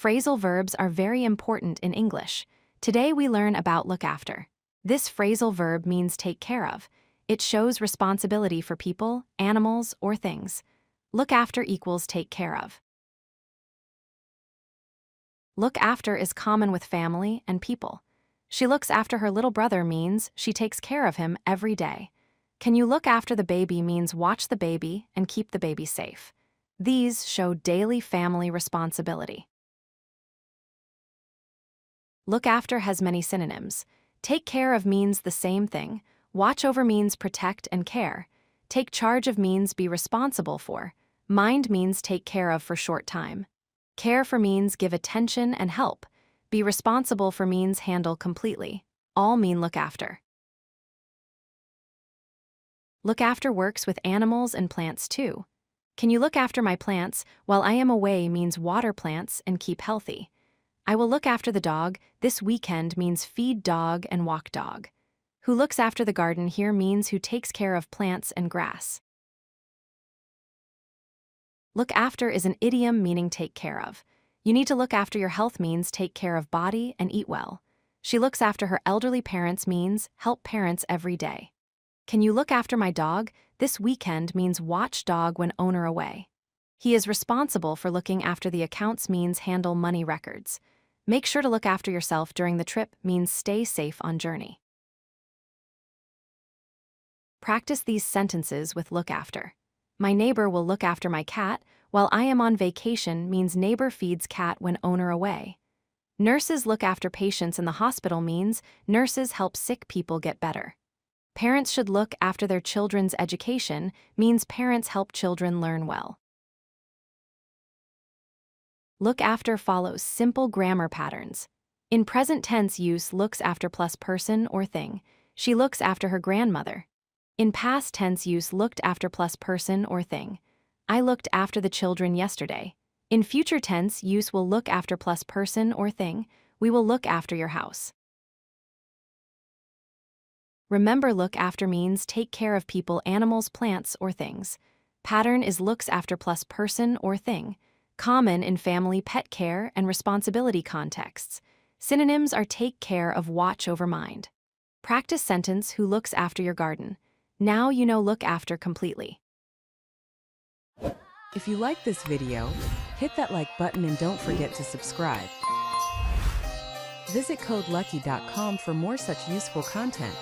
Phrasal verbs are very important in English. Today we learn about look after. This phrasal verb means take care of. It shows responsibility for people, animals, or things. Look after equals take care of. Look after is common with family and people. She looks after her little brother means she takes care of him every day. Can you look after the baby means watch the baby and keep the baby safe. These show daily family responsibility. Look after has many synonyms. Take care of means the same thing. Watch over means protect and care. Take charge of means be responsible for. Mind means take care of for short time. Care for means give attention and help. Be responsible for means handle completely. All mean look after. Look after works with animals and plants too. Can you look after my plants while I am away means water plants and keep healthy. I will look after the dog this weekend means feed dog and walk dog. Who looks after the garden here means who takes care of plants and grass. Look after is an idiom meaning take care of. You need to look after your health means take care of body and eat well. She looks after her elderly parents means help parents every day. Can you look after my dog this weekend means watch dog when owner away. He is responsible for looking after the accounts means handle money records. Make sure to look after yourself during the trip means stay safe on journey. Practice these sentences with look after. My neighbor will look after my cat while I am on vacation means neighbor feeds cat when owner away. Nurses look after patients in the hospital means nurses help sick people get better. Parents should look after their children's education means parents help children learn well. Look after follows simple grammar patterns. In present tense use looks after plus person or thing. She looks after her grandmother. In past tense use looked after plus person or thing. I looked after the children yesterday. In future tense use will look after plus person or thing. We will look after your house. Remember look after means take care of people, animals, plants, or things. Pattern is looks after plus person or thing. Common in family, pet care, and responsibility contexts. Synonyms are take care of, watch over, mind. Practice sentence who looks after your garden. Now you know look after completely. If you like this video, hit that like button and don't forget to subscribe. Visit codelucky.com for more such useful content.